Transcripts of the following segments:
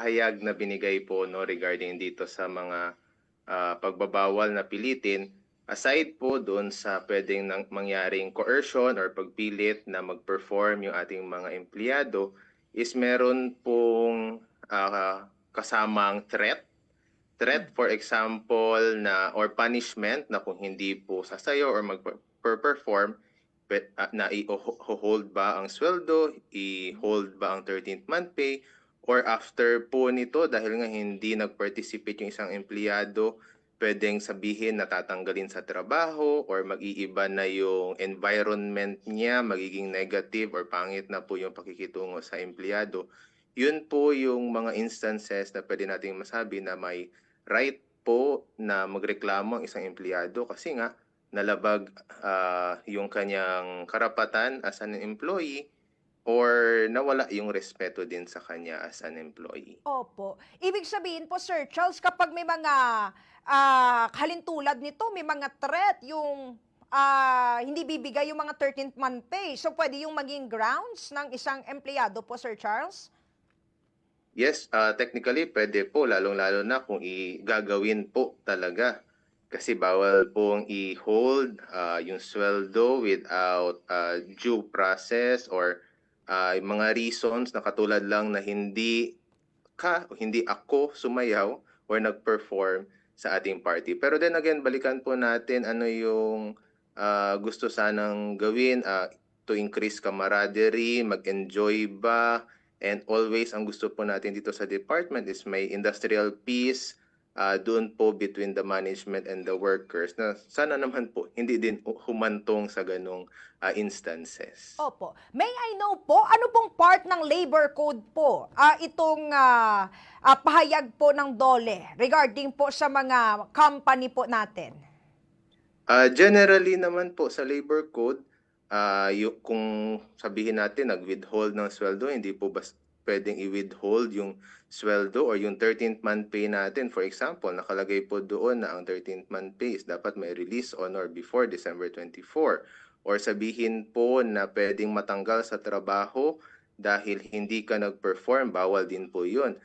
pahayag na binigay po no regarding dito sa mga pagbabawal na pilitin, aside po doon sa pwedeng mangyaring coercion or pagpilit na mag-perform yung ating mga empleyado, is meron pong kasamang threat for example na or punishment na kung hindi po sasayo or mag-perform na i-hold ba ang sweldo, i-hold ba ang 13th month pay, or after po nito dahil nga hindi nag-participate yung isang empleyado, pwedeng sabihin na tatanggalin sa trabaho or mag-iiba na yung environment niya, magiging negative or pangit na po yung pakikitungo sa empleyado. Yun po yung mga instances na pwede nating masabi na may right po na magreklamo ang isang empleyado kasi nga nalabag yung kanyang karapatan as an employee or nawala yung respeto din sa kanya as an employee. Opo. Ibig sabihin po, Sir Charles, kapag may mga halintulad nito, may mga threat, yung hindi bibigay yung mga 13th month pay, so pwede yung maging grounds ng isang empleyado po, Sir Charles? Yes, technically pwede po, lalong-lalo na kung gagawin po talaga. Kasi bawal pong i-hold yung sweldo without due process or yung mga reasons na katulad lang na hindi ako sumayaw or nag-perform sa ating party. Pero then again, balikan po natin ano yung gusto sanang gawin to increase camaraderie, mag-enjoy ba, and always ang gusto po natin dito sa department is may industrial peace doon po between the management and the workers na sana naman po hindi din humantong sa ganong instances. Opo. May I know po, ano pong part ng labor code po itong pahayag po ng DOLE regarding po sa mga company po natin? Generally naman po sa labor code, kung sabihin natin nag-withhold ng sweldo, hindi po pwedeng i-withhold yung sweldo or yung 13th month pay natin. For example, nakalagay po doon na ang 13th month pay is dapat may release on or before December 24. Or sabihin po na pwedeng matanggal sa trabaho dahil hindi ka nag-perform, bawal din po yun.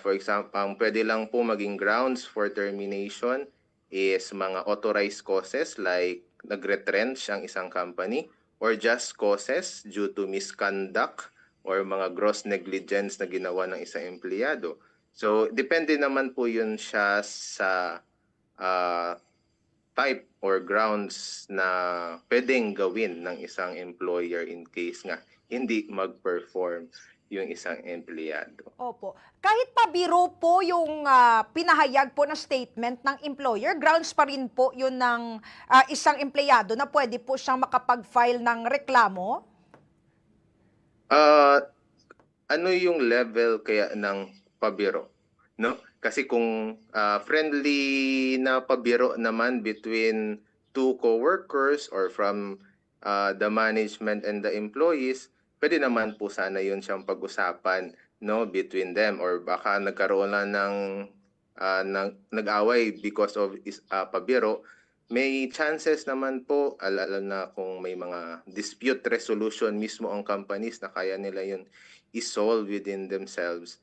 For example, ang pwede lang po maging grounds for termination is mga authorized causes like nag-retrench ang isang company or just causes due to misconduct or mga gross negligence na ginawa ng isang empleyado. So, depende naman po yun siya sa type or grounds na pwedeng gawin ng isang employer in case nga hindi mag-perform yung isang empleyado. Opo. Kahit pa biro po yung pinahayag po na statement ng employer, grounds pa rin po yun ng isang empleyado na pwede po siyang makapag-file ng reklamo? Ano yung level kaya ng pabiro, no? Kasi kung friendly na pabiro naman between two co-workers or from the management and the employees, pwede naman po sana yun siyang pag-usapan, no, between them, or baka nagkaroon lang ng nag-away because of pabiro. May chances naman po, lalo na kung may mga dispute resolution mismo ang companies na kaya nila yun i-solve within themselves,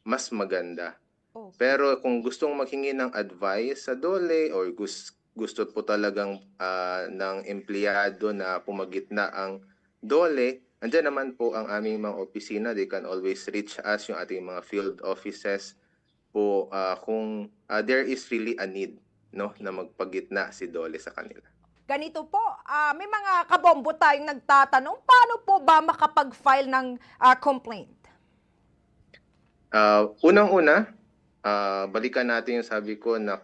mas maganda. Okay. Pero kung gustong maghingi ng advice sa DOLE or gusto po talagang ng empleyado na pumagitna ang DOLE, andyan naman po ang aming mga opisina. They can always reach us, yung ating mga field offices po kung there is really a need, no, na magpagitna si DOLE sa kanila. Ganito po, may mga kabombo tayong nagtatanong, paano po ba makapag-file ng complaint? Unang-una, balikan natin yung sabi ko na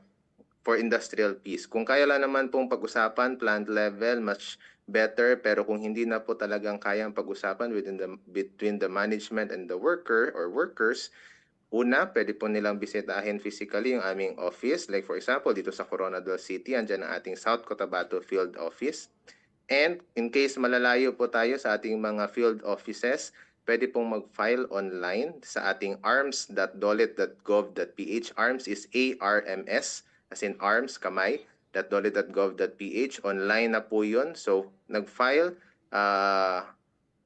for industrial peace. Kung kaya lang naman pong pag-usapan, plant level, much better. Pero kung hindi na po talagang kayang pag-usapan between the management and the worker or workers, una, pwede po nilang bisitahin physically yung aming office. Like for example, dito sa Coronadal City, andyan ang ating South Cotabato Field Office. And in case malalayo po tayo sa ating mga field offices, pwede pong mag-file online sa ating arms.dolet.gov.ph. ARMS is ARMS, as in arms, kamay, .dolet.gov.ph. Online na po yun. So, nag-file,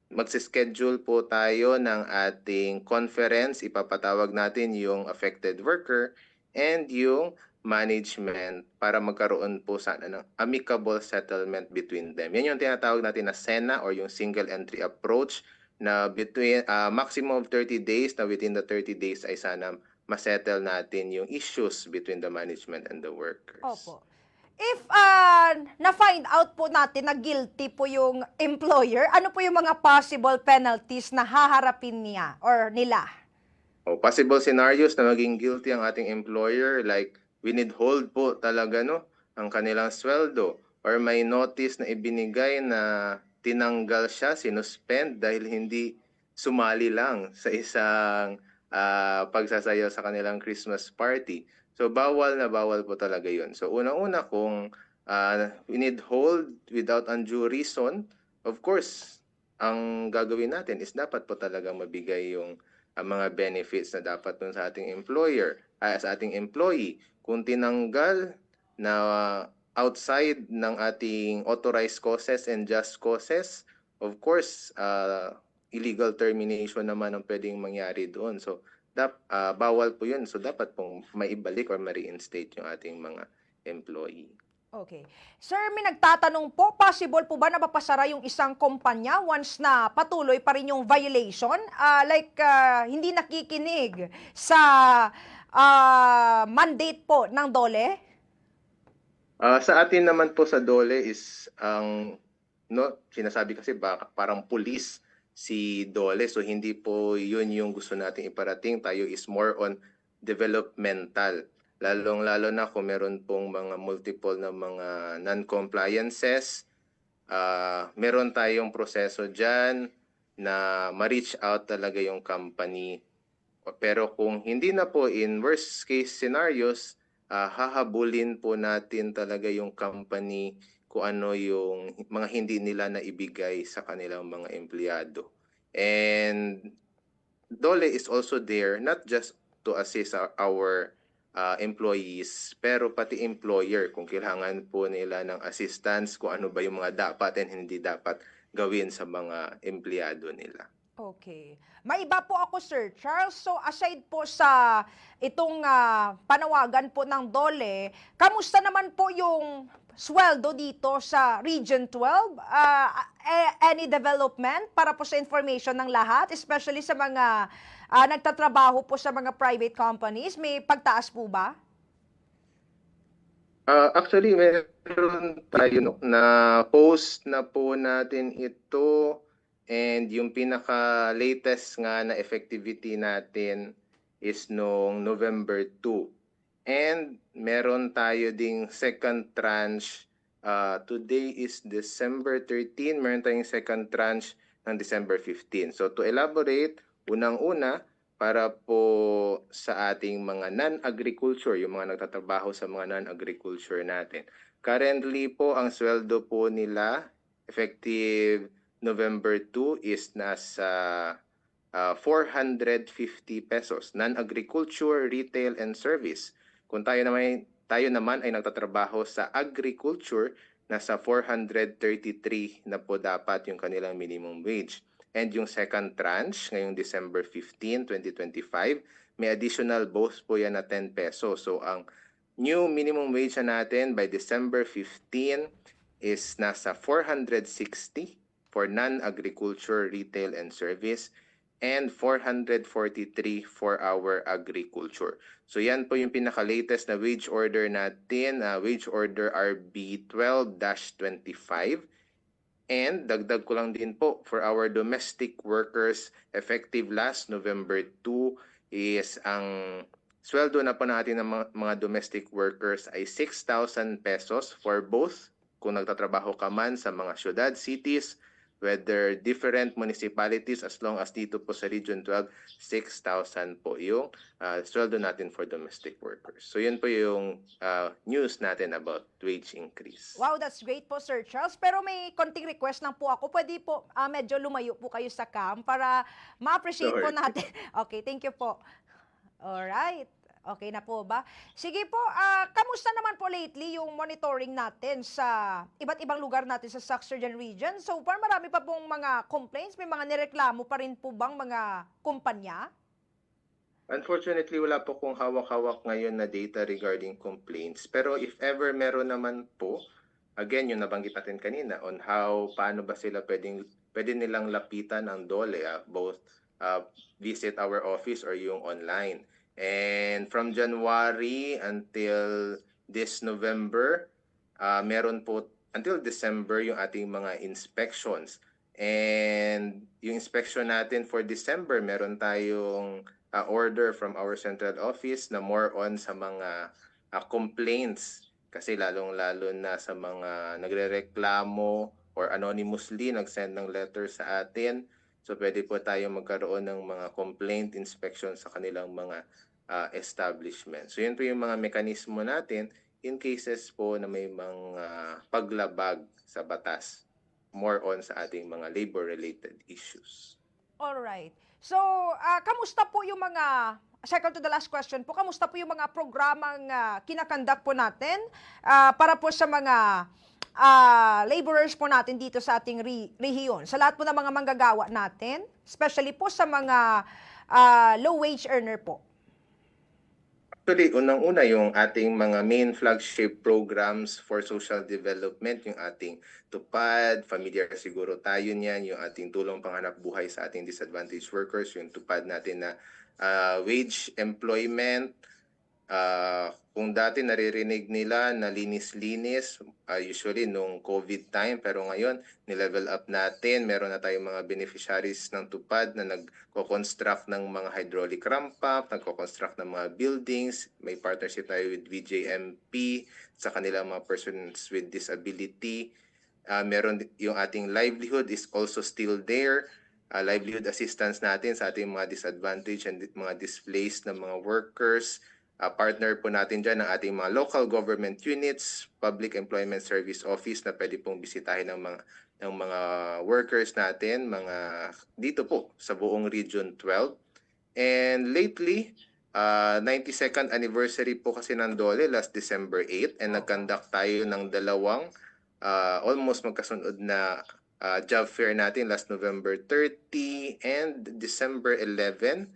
magsischedule po tayo ng ating conference, ipapatawag natin yung affected worker and yung management para magkaroon po sana ng amicable settlement between them. Yan yung tinatawag natin na SENA or yung single entry approach na between maximum of 30 days, na within the 30 days ay sana masettle natin yung issues between the management and the workers. Opo. If na-find out po natin na guilty po yung employer, ano po yung mga possible penalties na haharapin niya or nila? Possible scenarios na maging guilty ang ating employer, like winithhold po talaga ang kanilang sweldo, or may notice na ibinigay na tinanggal siya, sinuspend dahil hindi sumali lang sa isang pagsasayaw sa kanilang Christmas party. So bawal na bawal po talaga yun. So unang-una, kung winithhold without undue reason, of course, ang gagawin natin is dapat po talaga mabigay yung mga benefits na dapat dun sa ating employer, sa ating employee. Kung tinanggal na outside ng ating authorized causes and just causes, of course, illegal termination naman ang pwedeng mangyari doon. So, bawal po yun. So, dapat pong maibalik or ma-reinstate yung ating mga employee. Okay. Sir, may nagtatanong po, possible po ba na mapasara yung isang kumpanya once na patuloy pa rin yung violation? Hindi nakikinig sa mandate po ng DOLE? Sa atin naman po sa DOLE is sinasabi kasi parang police si DOLE, so hindi po yun yung gusto nating iparating. Tayo is more on developmental, lalong-lalo na kung meron pong mga multiple na mga non-compliances. Meron tayong proseso dyan na ma-reach out talaga yung company. Pero kung hindi na po, in worst case scenarios, hahabulin po natin talaga yung company kung ano yung mga hindi nila naibigay sa kanilang mga empleyado. And DOLE is also there not just to assist our employees, pero pati employer kung kailangan po nila ng assistance kung ano ba yung mga dapat and hindi dapat gawin sa mga empleyado nila. Okay. May iba po ako, Sir Charles. So, aside po sa itong panawagan po ng DOLE, kamusta naman po yung sweldo dito sa Region 12? Any development para po sa information ng lahat, especially sa mga nagtatrabaho po sa mga private companies? May pagtaas po ba? Actually, meron tayo na post na po natin ito. And yung pinaka-latest nga na effectivity natin is noong November 2. And meron tayo ding second tranche. Today is December 13. Meron tayong second tranche ng December 15. So to elaborate, unang-una, para po sa ating mga non-agriculture, yung mga nagtatrabaho sa mga non-agriculture natin. Currently po, ang sweldo po nila, effective November 2 is nasa 450 pesos. Non-agriculture, retail, and service. Kung tayo naman ay nagtatrabaho sa agriculture, nasa 433 na po dapat yung kanilang minimum wage. And yung second tranche, ngayong December 15, 2025, may additional bonus po yan na 10 pesos. So ang new minimum wage natin by December 15 is nasa 460 for non-agriculture, retail, and service, and 443 for our agriculture. So yan po yung pinaka-latest na wage order natin, wage order RB 12-25. And dagdag ko lang din po, for our domestic workers, effective last November 2 is ang sweldo na po natin ng mga domestic workers ay 6,000 pesos for both kung nagtatrabaho ka man sa mga syudad, cities, whether different municipalities, as long as dito po sa Region 12, 6,000 po yung sweldo natin for domestic workers. So yun po yung news natin about wage increase. Wow, that's great po, Sir Charles. Pero may konting request lang po ako. Pwede po medyo lumayo po kayo sa cam para ma-appreciate po Sure. natin. Okay, thank you po. Alright. Okay na po ba? Sige po, kamusta naman po lately yung monitoring natin sa iba't ibang lugar natin sa Saxordian region? So far, marami pa pong mga complaints, may mga nireklamo pa rin po bang mga kumpanya? Unfortunately, wala po kong hawak-hawak ngayon na data regarding complaints. Pero if ever meron naman po, again, yung nabanggit natin kanina on how, paano ba sila pwede nilang lapitan ang DOLE, both visit our office or yung online. And from January until this November, meron po until December yung ating mga inspections. And yung inspection natin for December, meron tayong order from our central office na more on sa mga complaints. Kasi lalong-lalo na sa mga nagrereklamo or anonymously nag-send ng letter sa atin. So pwede po tayo magkaroon ng mga complaint inspection sa kanilang mga establishment. So yun po yung mga mekanismo natin in cases po na may mga paglabag sa batas, more on sa ating mga labor-related issues. Alright. So, kamusta po yung mga, second to the last question po, kamusta po yung mga programang kinakandak po natin para po sa mga laborers po natin dito sa ating rehiyon, sa lahat po ng mga manggagawa natin, especially po sa mga low-wage earner po? Actually, unang-una yung ating mga main flagship programs for social development, yung ating TUPAD, familiar siguro tayo niyan, yung ating tulong panghanap buhay sa ating disadvantaged workers, yung TUPAD natin na wage employment. Kung dati naririnig nila na linis-linis, usually nung COVID time, pero ngayon nilevel up natin. Meron na tayong mga beneficiaries ng TUPAD na nagko-construct ng mga hydraulic ramp up, nagko-construct ng mga buildings. May partnership tayo with VJMP sa kanilang mga persons with disability. Meron yung ating livelihood is also still there. Livelihood assistance natin sa ating mga disadvantaged and mga displaced na mga workers. Partner po natin dyan ang ating mga local government units, Public Employment Service Office na pwede pong bisitahin ng mga workers natin, mga dito po sa buong Region 12. And lately, 92nd anniversary po kasi ng DOLE last December 8 and nag-conduct tayo ng dalawang almost magkasunod na job fair natin last November 30 and December 11.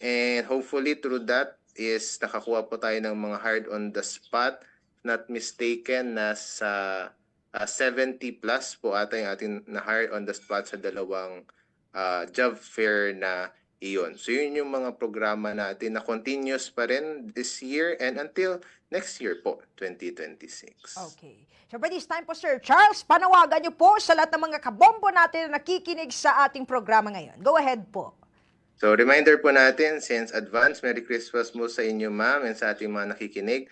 And hopefully through that is nakakuha po tayo ng mga hired on the spot. Not mistaken, nasa 70 plus po ata yung ating na hired on the spot sa dalawang job fair na iyon. So yun yung mga programa natin na continuous pa rin this year and until next year po, 2026. Okay. So by this time po, Sir Charles, panawagan niyo po sa lahat ng mga kabombo natin na nakikinig sa ating programa ngayon. Go ahead po. So reminder po natin, since advance, Merry Christmas mo sa inyo ma'am and sa ating mga nakikinig.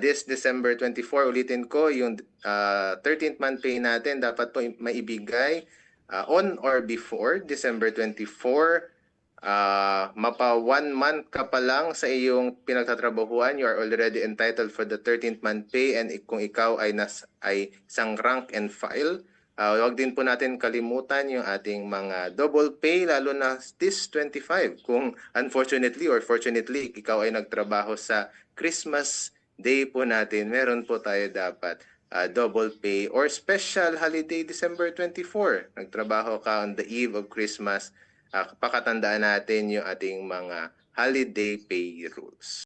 This December 24, ulitin ko, yung 13th month pay natin dapat po maibigay on or before December 24. Mapa 1 month ka pa lang sa iyong pinagtatrabahuan, you are already entitled for the 13th month pay, and kung ikaw ay isang rank and file, huwag din po natin kalimutan yung ating mga double pay, lalo na this 25. Kung unfortunately or fortunately, ikaw ay nagtrabaho sa Christmas Day po natin, meron po tayo dapat double pay or special holiday December 24. Nagtrabaho ka on the eve of Christmas, pakatandaan natin yung ating mga holiday pay rules.